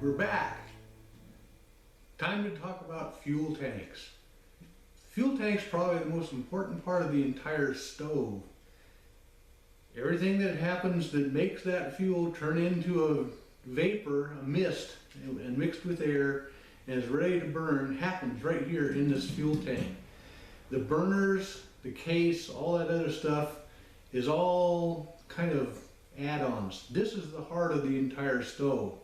We're back. Time to talk about fuel tanks. Fuel tank's probably the most important part of the entire stove. Everything that happens that makes that fuel turn into a vapor, a mist, and mixed with air and is ready to burn happens right here in this fuel tank. The burners, the case, all that other stuff is all kind of add-ons. This is the heart of the entire stove.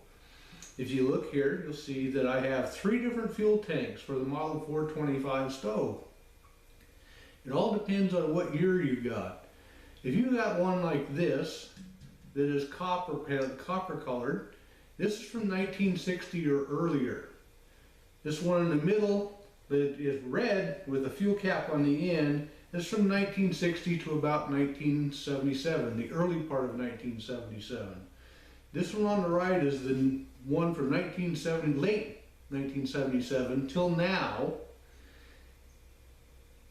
If you look here, you'll see that I have 3 different fuel tanks for the Model 425 stove. It all depends on what year you got. If you got one like this that is copper colored, this is from 1960 or earlier. This one in the middle that is red with a fuel cap on the end is from 1960 to about 1977, the early part of 1977. This one on the right is the one from late 1977 till now.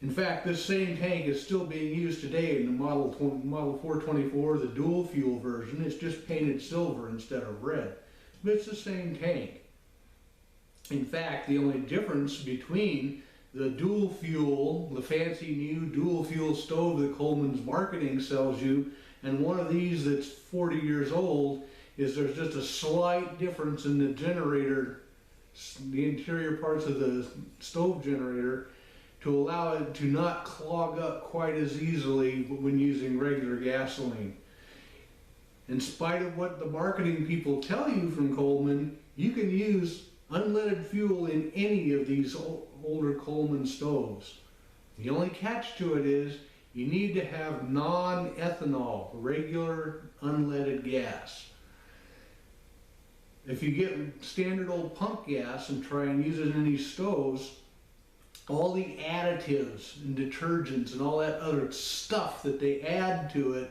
In fact, this same tank is still being used today in the Model 424, the dual fuel version. It's just painted silver instead of red, but it's the same tank. In fact, the only difference between the dual fuel, the fancy new dual fuel stove that Coleman's marketing sells you, and one of these that's 40 years old is there's just a slight difference in the generator, the interior parts of the stove generator, to allow it to not clog up quite as easily when using regular gasoline. In spite of what the marketing people tell you from Coleman, you can use unleaded fuel in any of these older Coleman stoves. The only catch to it is you need to have non-ethanol, regular unleaded gas. If you get standard old pump gas and try and use it in these stoves, all the additives and detergents and all that other stuff that they add to it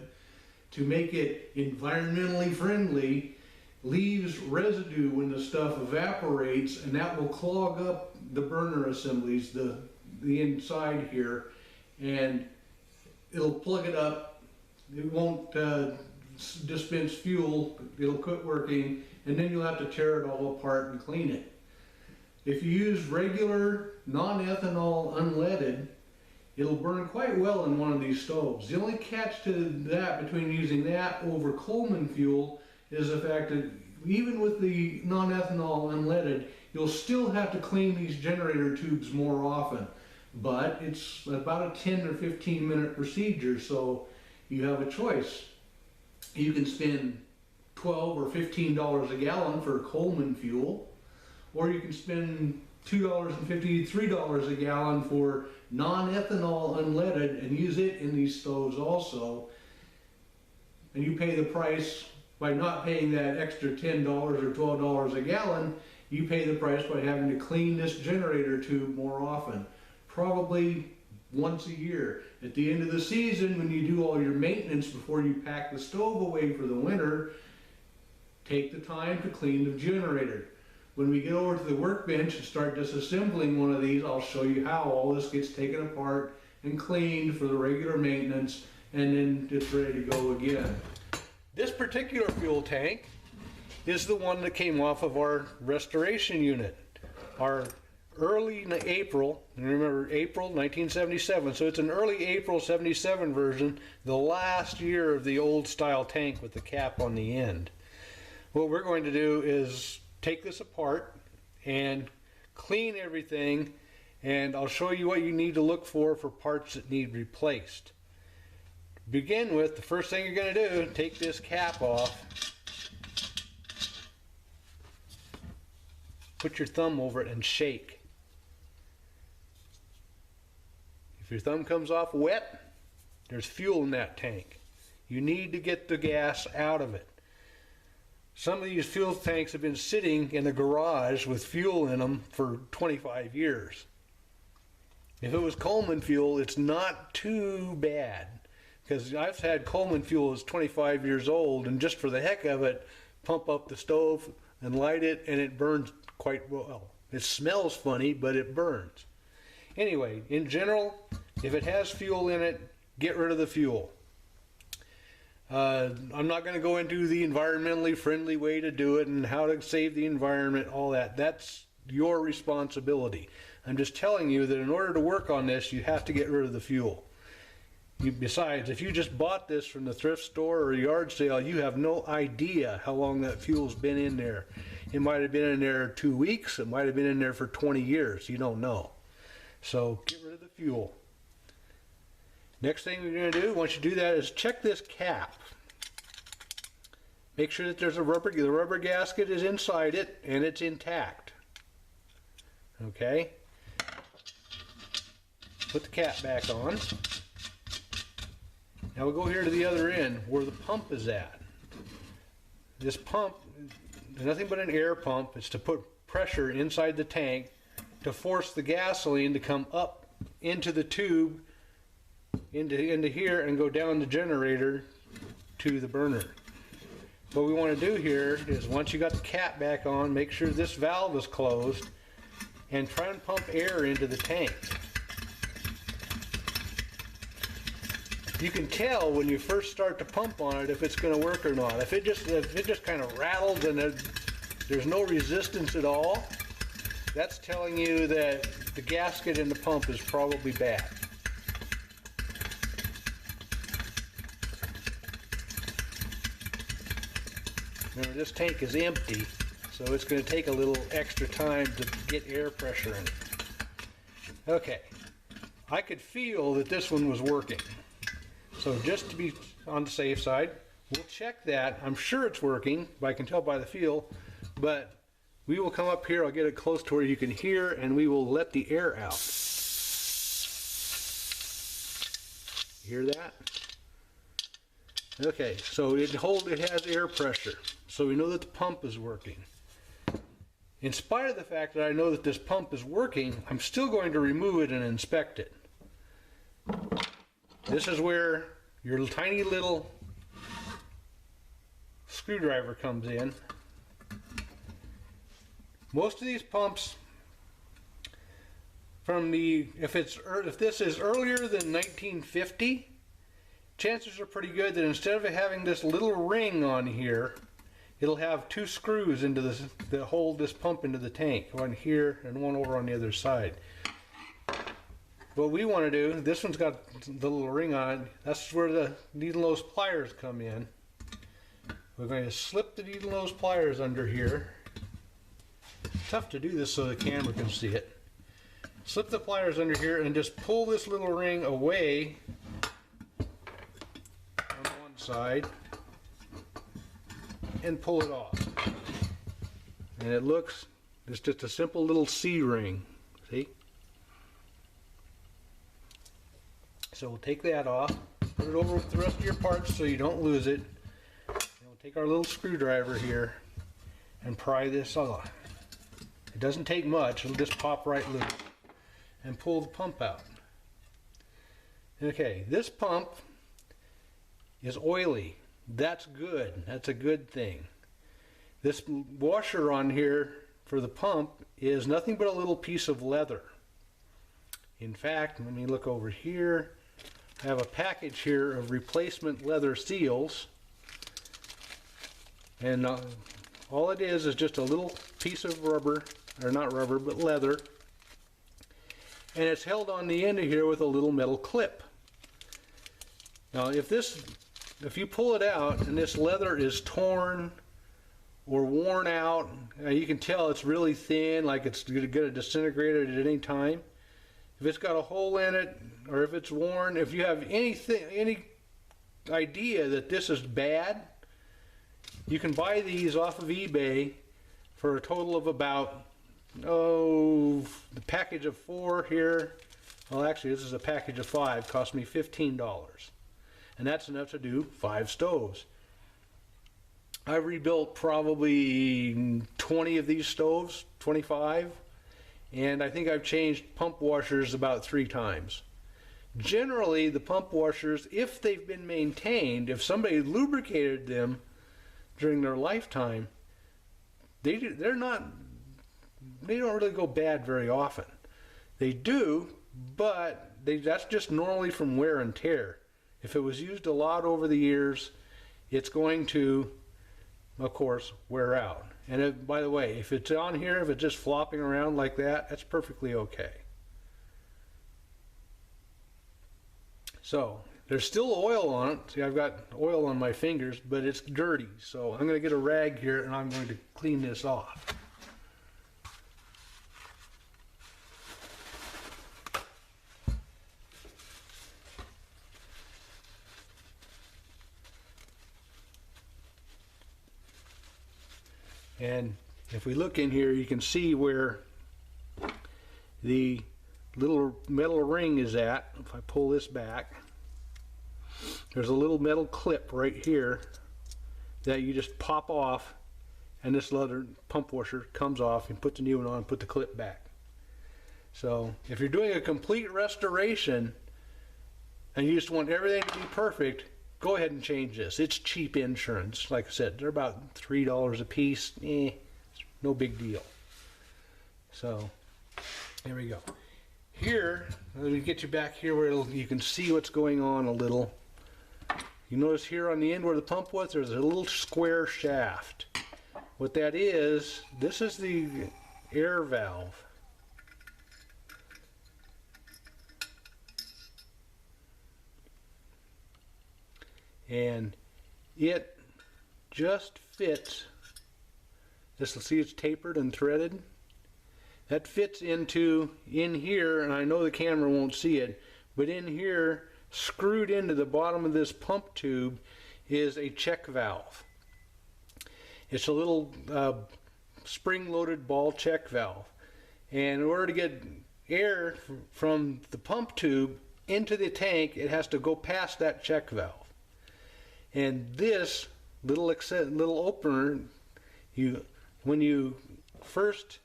to make it environmentally friendly leaves residue when the stuff evaporates, and that will clog up the burner assemblies, the inside here, and it'll plug it up. It won't dispense fuel, it'll quit working, and then you'll have to tear it all apart and clean it. If you use regular non-ethanol unleaded, it'll burn quite well in one of these stoves. The only catch to that between using that over Coleman fuel is the fact that even with the non-ethanol unleaded, you'll still have to clean these generator tubes more often. But it's about a 10 or 15 minute procedure, so you have a choice. You can spend $12 or $15 a gallon for Coleman fuel, or you can spend $2.50, $3 a gallon for non-ethanol unleaded and use it in these stoves also. And you pay the price by not paying that extra $10 or $12 a gallon. You pay the price by having to clean this generator tube more often, probably once a year. At the end of the season, when you do all your maintenance before you pack the stove away for the winter, take the time to clean the generator. When we get over to the workbench and start disassembling one of these, I'll show you how all this gets taken apart and cleaned for the regular maintenance, and then it's ready to go again. This particular fuel tank is the one that came off of our restoration unit. Our early April, remember April 1977, so it's an early April 77 version, the last year of the old style tank with the cap on the end. What we're going to do is take this apart and clean everything, and I'll show you what you need to look for parts that need replaced. To begin with, the first thing you're going to do, take this cap off, put your thumb over it and shake. If your thumb comes off wet, there's fuel in that tank. You need to get the gas out of it. Some of these fuel tanks have been sitting in the garage with fuel in them for 25 years. If it was Coleman fuel, it's not too bad, because I've had Coleman fuel that's 25 years old, and just for the heck of it, pump up the stove and light it, and it burns quite well. It smells funny, but it burns. Anyway, in general, if it has fuel in it, get rid of the fuel. I'm not going to go into the environmentally friendly way to do it and how to save the environment, all that. That's your responsibility. I'm just telling you that in order to work on this, you have to get rid of the fuel. Besides, if you just bought this from the thrift store or yard sale, you have no idea how long that fuel's been in there. It might have been in there 2 weeks. It might have been in there for 20 years. You don't know. So get rid of the fuel. Next thing we're going to do, once you do that, is check this cap. Make sure that the rubber gasket is inside it and it's intact. Okay? Put the cap back on. Now we'll go here to the other end where the pump is at. This pump is nothing but an air pump. It's to put pressure inside the tank to force the gasoline to come up into the tube, into here, and go down the generator to the burner. What we want to do here is, once you got the cap back on, make sure this valve is closed and try and pump air into the tank. You can tell when you first start to pump on it if it's going to work or not. If it just kind of rattles and there's no resistance at all, that's telling you that the gasket in the pump is probably bad. Remember, this tank is empty, so it's going to take a little extra time to get air pressure in it. Okay, I could feel that this one was working. So just to be on the safe side, we'll check that. I'm sure it's working, but I can tell by the feel. But we will come up here, I'll get it close to where you can hear, and we will let the air out. Hear that? Okay, so it has air pressure, so we know that the pump is working. In spite of the fact that I know that this pump is working, I'm still going to remove it and inspect it. This is where your tiny little screwdriver comes in. Most of these pumps, if this is earlier than 1950, chances are pretty good that instead of having this little ring on here, it'll have 2 screws into this that hold this pump into the tank, one here and one over on the other side. What we want to do, this one's got the little ring on it, that's where the needle nose pliers come in. We're going to slip the needle nose pliers under here. It's tough to do this so the camera can see it. Slip the pliers under here and just pull this little ring away on one side and pull it off. And it's just a simple little C-ring, see? So we'll take that off, put it over with the rest of your parts so you don't lose it. And we'll take our little screwdriver here and pry this off. It doesn't take much, it'll just pop right loose. And pull the pump out. Okay, this pump is oily. That's good. That's a good thing. This washer on here for the pump is nothing but a little piece of leather. In fact, let me look over here. I have a package here of replacement leather seals, and all it is just a little piece of rubber, or not rubber, but leather, and it's held on the end of here with a little metal clip. Now if you pull it out and this leather is torn or worn out, you can tell it's really thin, like it's going to disintegrate at any time. If it's got a hole in it, or if it's worn, if you have any idea that this is bad, you can buy these off of eBay for a total of about, the package of 4 here, well actually this is a package of 5, cost me $15. And that's enough to do 5 stoves. I've rebuilt probably 20 of these stoves, 25. And I think I've changed pump washers about 3 times. Generally, the pump washers, if they've been maintained, if somebody lubricated them during their lifetime, they don't really go bad very often. They do, but that's just normally from wear and tear. If it was used a lot over the years, it's going to, of course, wear out. And by the way, if it's on here, if it's just flopping around like that, that's perfectly okay. So there's still oil on it. See, I've got oil on my fingers, but it's dirty. So I'm going to get a rag here and I'm going to clean this off. And if we look in here, you can see where the little metal ring is at. If I pull this back, there's a little metal clip right here that you just pop off, and this leather pump washer comes off, and put the new one on and put the clip back. So if you're doing a complete restoration and you just want everything to be perfect, go ahead and change this. It's cheap insurance. Like I said, they're about $3 a piece. No big deal. So there we go. Here, let me get you back here where you can see what's going on a little. You notice here on the end where the pump was, there's a little square shaft. What that is, this is the air valve. And it just fits. This, see, it's tapered and threaded. That fits in here, and I know the camera won't see it, but in here, screwed into the bottom of this pump tube, is a check valve. It's a little spring-loaded ball check valve. And in order to get air from the pump tube into the tank, it has to go past that check valve. And this little opener, when you first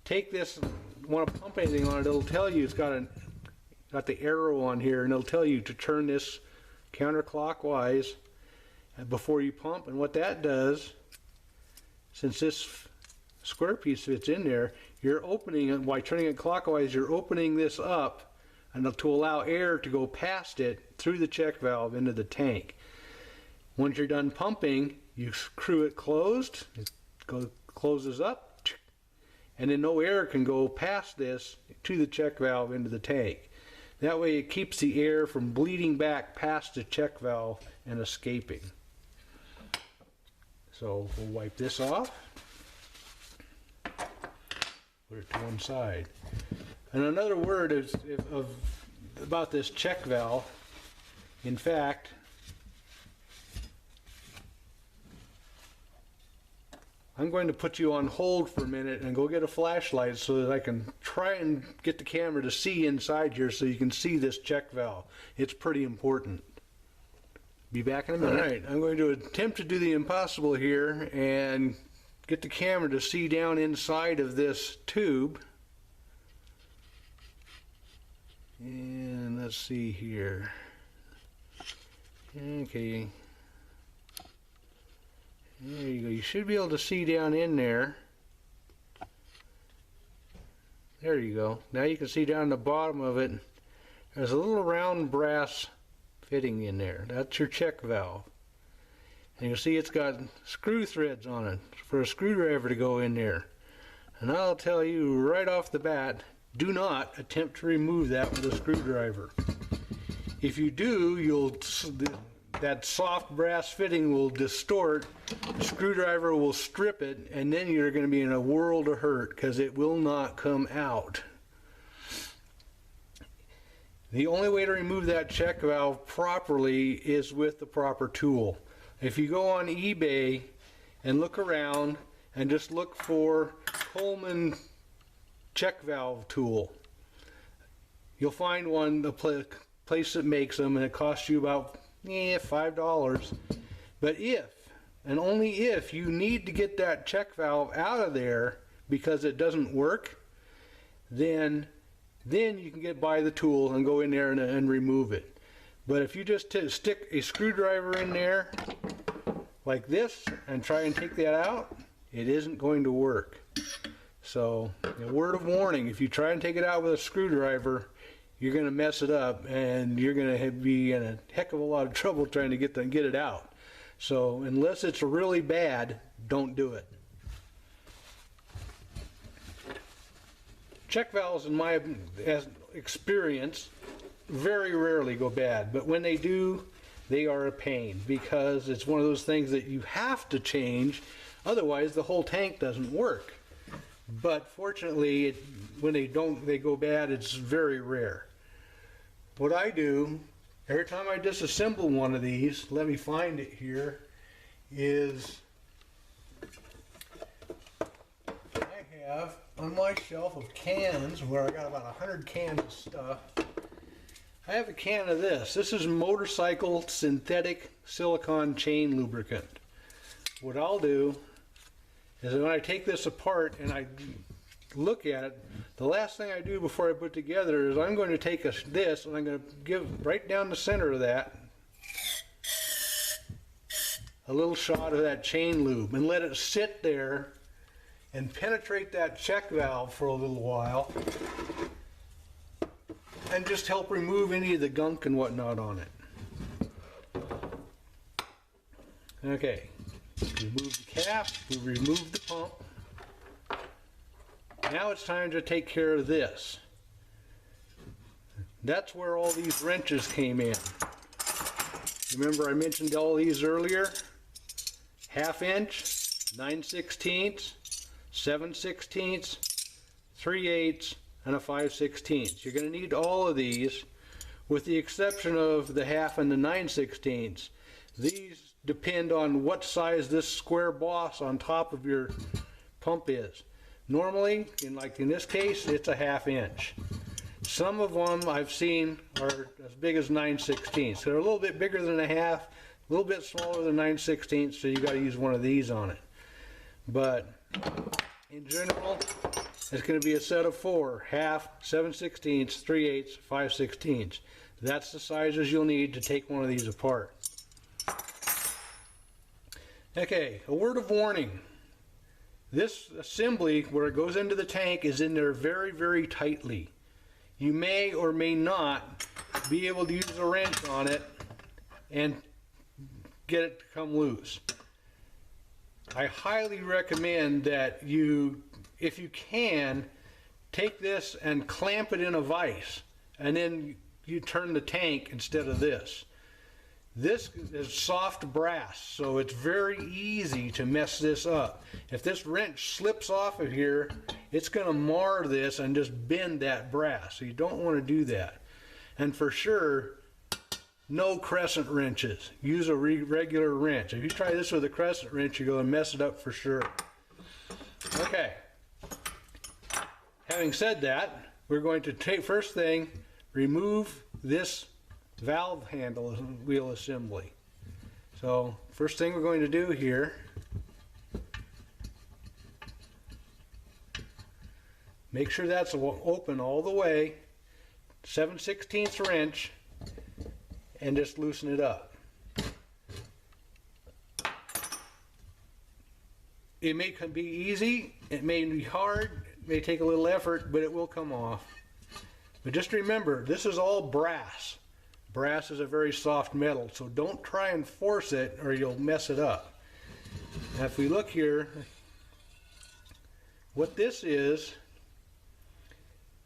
take this, want to pump anything on it, it'll tell you it's got the arrow on here, and it'll tell you to turn this counterclockwise before you pump. And what that does, since this square piece fits in there, you're opening it by turning it clockwise. You're opening this up, and to allow air to go past it through the check valve into the tank. Once you're done pumping, you screw it closed. It closes up, and then no air can go past this to the check valve into the tank. That way it keeps the air from bleeding back past the check valve and escaping. So we'll wipe this off. Put it to one side. And another word about this check valve, in fact, I'm going to put you on hold for a minute and go get a flashlight so that I can try and get the camera to see inside here so you can see this check valve. It's pretty important. Be back in a minute. Alright, I'm going to attempt to do the impossible here and get the camera to see down inside of this tube. And let's see here. Okay. There you go. You should be able to see down in there. There you go. Now you can see down the bottom of it. There's a little round brass fitting in there. That's your check valve. And you'll see it's got screw threads on it for a screwdriver to go in there. And I'll tell you right off the bat, do not attempt to remove that with a screwdriver. If you do, that soft brass fitting will distort, the screwdriver will strip it, and then you're going to be in a world of hurt because it will not come out. The only way to remove that check valve properly is with the proper tool. If you go on eBay and look around and just look for Coleman check valve tool, you'll find one, the place that makes them, and it costs you about $5. But if, and only if, you need to get that check valve out of there because it doesn't work, then you can buy the tool and go in there and remove it. But if you just stick a screwdriver in there like this and try and take that out, it isn't going to work. So, a word of warning, if you try and take it out with a screwdriver, you're going to mess it up, and you're going to be in a heck of a lot of trouble trying to get it out. So unless it's really bad, don't do it. Check valves, in my experience, very rarely go bad, but when they do, they are a pain, because it's one of those things that you have to change, otherwise the whole tank doesn't work. But fortunately, when they go bad, it's very rare. What I do, every time I disassemble one of these, let me find it here, is I have on my shelf of cans, where I got about 100 cans of stuff, I have a can of this. This is motorcycle synthetic silicone chain lubricant. What I'll do is when I take this apart and I look at it, the last thing I do before I put it together is I'm going to take this and I'm going to give right down the center of that a little shot of that chain lube and let it sit there and penetrate that check valve for a little while and just help remove any of the gunk and whatnot on it. Okay, remove the cap, we remove the pump. Now it's time to take care of this. That's where all these wrenches came in. Remember I mentioned all these earlier? 1/2 inch, 9/16, 7/16, 3/8, and a 5/16. You're going to need all of these, with the exception of the 1/2 and the 9/16. These depend on what size this square boss on top of your pump is. Normally, like in this case, it's a 1/2 inch. Some of them I've seen are as big as 9/16. So they're a little bit bigger than a 1/2, a little bit smaller than 9/16, so you got to use one of these on it. But in general, it's going to be a set of 4, 1/2, 7/16, 3/8, 5/16. That's the sizes you'll need to take one of these apart. Okay, a word of warning. This assembly, where it goes into the tank, is in there very, very tightly. You may or may not be able to use a wrench on it and get it to come loose. I highly recommend that you, if you can, take this and clamp it in a vise, and then you turn the tank instead of this. This is soft brass, so it's very easy to mess this up. If this wrench slips off of here, it's going to mar this and just bend that brass, so you don't want to do that. And for sure, no crescent wrenches. Use a regular wrench. If you try this with a crescent wrench, you're going to mess it up for sure. Okay. Having said that, we're going to take, first thing, remove this valve handle wheel assembly. So first thing we're going to do here, make sure that's open all the way, 7/16 wrench, and just loosen it up. It may be easy, it may be hard, it may take a little effort, but it will come off. But just remember, this is all brass. Brass is a very soft metal, so don't try and force it or you'll mess it up. Now if we look here, what this is,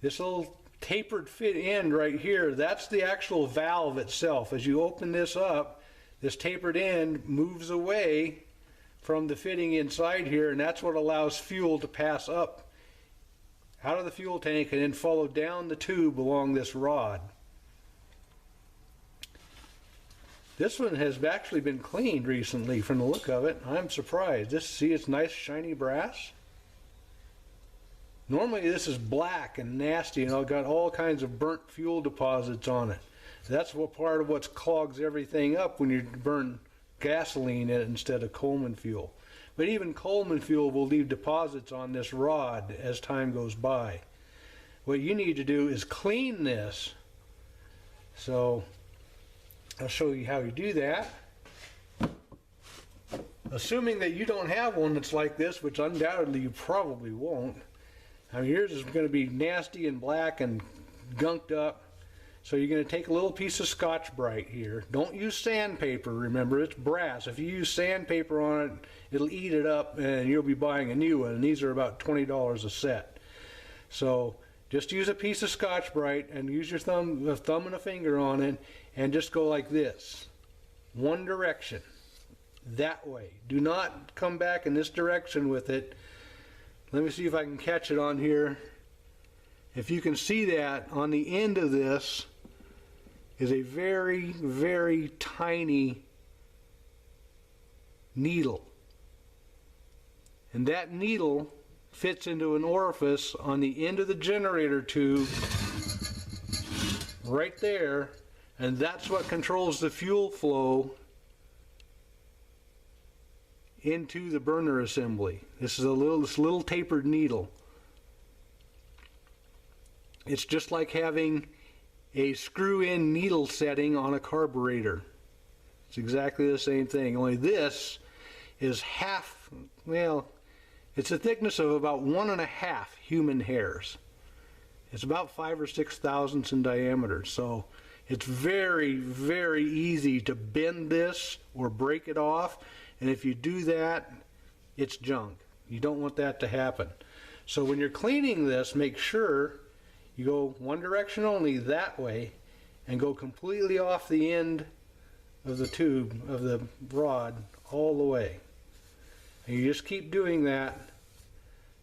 this little tapered fit end right here, that's the actual valve itself. As you open this up, this tapered end moves away from the fitting inside here, and that's what allows fuel to pass up out of the fuel tank and then follow down the tube along this rod. This one has actually been cleaned recently from the look of it. I'm surprised. See, it's nice shiny brass. Normally this is black and nasty and got all kinds of burnt fuel deposits on it. That's what part of what clogs everything up when you burn gasoline in it instead of Coleman fuel. But even Coleman fuel will leave deposits on this rod as time goes by. What you need to do is clean this. So I'll show you how you do that. Assuming that you don't have one that's like this, which undoubtedly you probably won't. I mean, yours is going to be nasty and black and gunked up. So you're going to take a little piece of Scotch-Brite here. Don't use sandpaper, remember, it's brass. If you use sandpaper on it, it'll eat it up and you'll be buying a new one. And these are about $20 a set. So just use a piece of Scotch-Brite and use your thumb and a finger on it and just go like this. One direction. That way. Do not come back in this direction with it. Let me see if I can catch it on here. If you can see that, on the end of this is a very, very tiny needle. And that needle fits into an orifice on the end of the generator tube right there, and that's what controls the fuel flow into the burner assembly. This is this little tapered needle. It's just like having a screw-in needle setting on a carburetor. It's exactly the same thing, only this is half, well, it's a thickness of about 1.5 human hairs. It's about 5 or 6 thousandths in diameter, so it's very, very easy to bend this or break it off, and if you do that, it's junk. You don't want that to happen. So when you're cleaning this, make sure you go one direction only, that way, and go completely off the end of the tube, of the rod, all the way. And you just keep doing that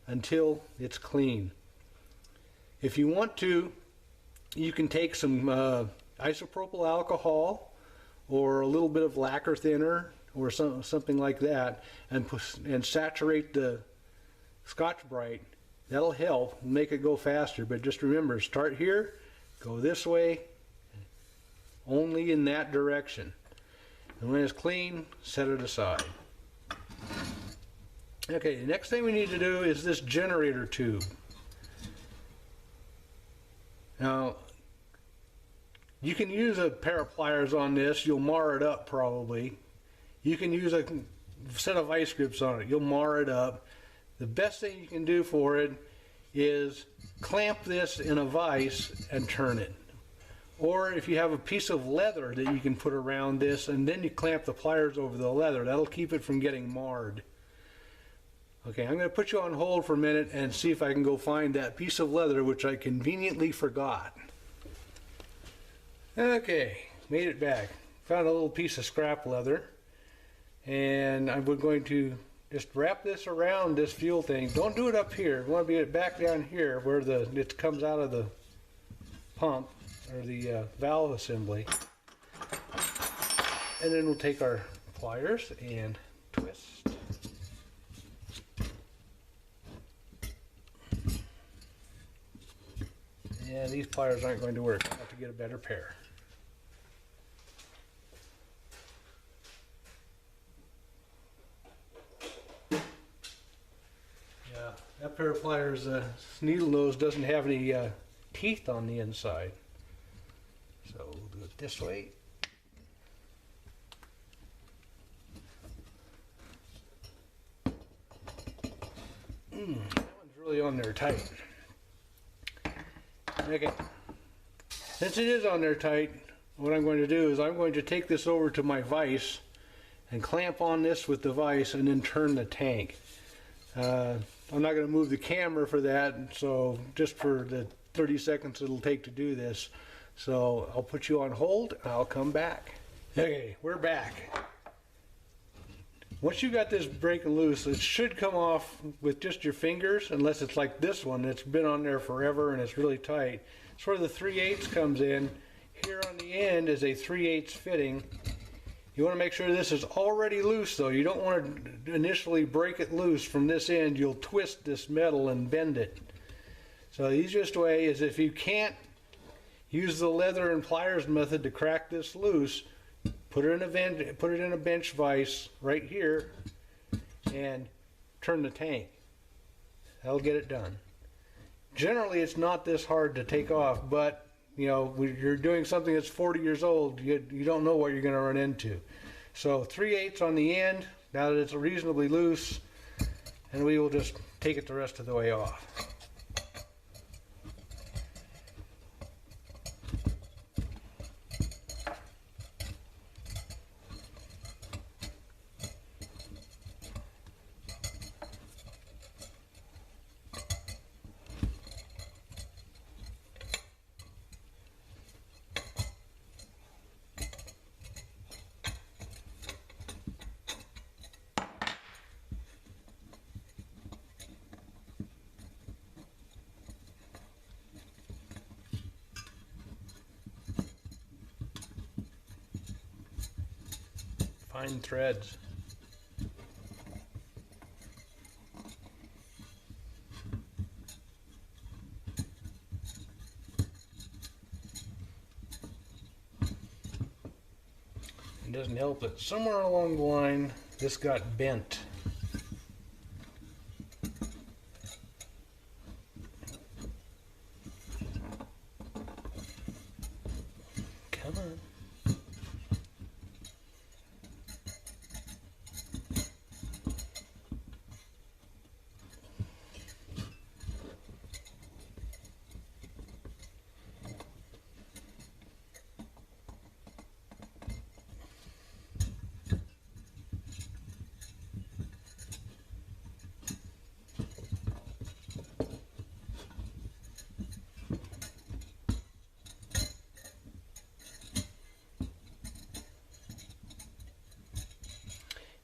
until it's clean. If you want to, you can take some isopropyl alcohol or a little bit of lacquer thinner or something like that and saturate the Scotch-Brite. That'll help make it go faster, but just remember, start here, go this way, only in that direction. And when it's clean, set it aside. Okay, the next thing we need to do is this generator tube. Now, you can use a pair of pliers on this, you'll mar it up probably. You can use a set of vice grips on it, you'll mar it up. The best thing you can do for it is clamp this in a vise and turn it. Or if you have a piece of leather that you can put around this and then you clamp the pliers over the leather, that'll keep it from getting marred. Okay, I'm going to put you on hold for a minute and see if I can go find that piece of leather which I conveniently forgot. Okay, made it back. Found a little piece of scrap leather and I'm going to just wrap this around this fuel thing. Don't do it up here. We want to be back down here where it comes out of the pump or the valve assembly. And then we'll take our pliers and twist. Yeah, these pliers aren't going to work. I'll have to get a better pair. Yeah, that pair of pliers, needle nose doesn't have any teeth on the inside. So we'll do it this way. That one's really on there tight. Okay, since it is on there tight, what I'm going to do is I'm going to take this over to my vise and clamp on this with the vise and then turn the tank. I'm not going to move the camera for that, so just for the 30 seconds it'll take to do this. So I'll put you on hold and I'll come back. Okay, we're back. Once you got this breaking loose, it should come off with just your fingers, unless it's like this one that's been on there forever and it's really tight. It's where the 3/8 comes in. Here on the end is a 3/8 fitting. You want to make sure this is already loose though. You don't want to initially break it loose from this end. You'll twist this metal and bend it. So the easiest way is, if you can't use the leather and pliers method to crack this loose, put it in a bench vise right here and turn the tank. That'll get it done. Generally it's not this hard to take off, but you know, when you're doing something that's 40 years old, you don't know what you're going to run into. So 3/8 on the end, now that it's reasonably loose, and we will just take it the rest of the way off. Fine threads. It doesn't help that somewhere along the line this got bent. Come on.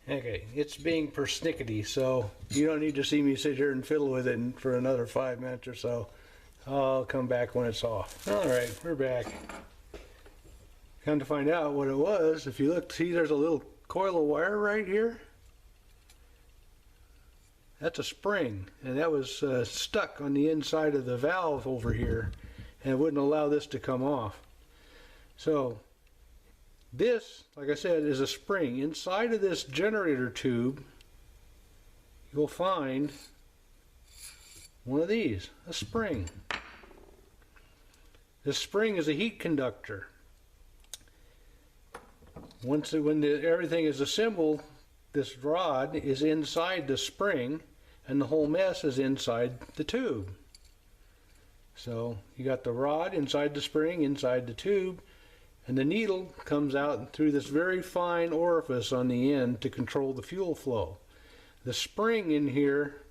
Okay, it's being persnickety, so you don't need to see me sit here and fiddle with it for another 5 minutes or so. I'll come back when it's off. Alright, we're back. Come to find out what it was, if you look, see there's a little coil of wire right here? That's a spring, and that was stuck on the inside of the valve over here, and it wouldn't allow this to come off. So, this, like I said, is a spring. Inside of this generator tube, you'll find one of these, a spring. This spring is a heat conductor. When everything is assembled, this rod is inside the spring, and the whole mess is inside the tube. So you got the rod inside the spring, inside the tube, and the needle comes out through this very fine orifice on the end to control the fuel flow. The spring in here,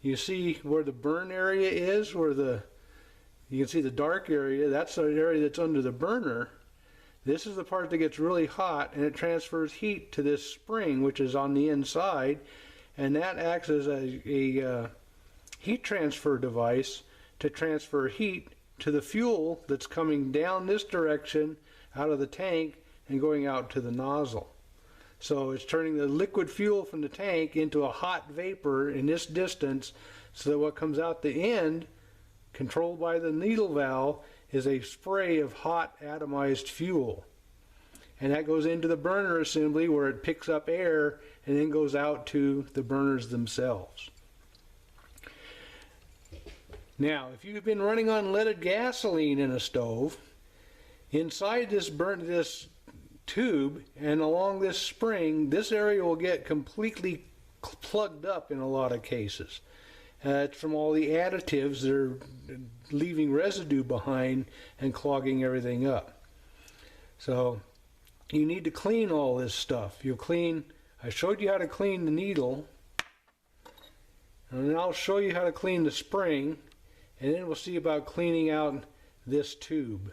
you see where the burn area is, you can see the dark area, that's the area that's under the burner. This is the part that gets really hot, and it transfers heat to this spring, which is on the inside, and that acts as a heat transfer device to transfer heat to the fuel that's coming down this direction out of the tank and going out to the nozzle. So it's turning the liquid fuel from the tank into a hot vapor in this distance, so that what comes out the end, controlled by the needle valve, is a spray of hot atomized fuel. And that goes into the burner assembly where it picks up air and then goes out to the burners themselves. Now, if you've been running on leaded gasoline in a stove, inside this tube and along this spring, this area will get completely plugged up in a lot of cases. It's from all the additives that are leaving residue behind and clogging everything up. So you need to clean all this stuff. I showed you how to clean the needle, and then I'll show you how to clean the spring, and then we'll see about cleaning out this tube.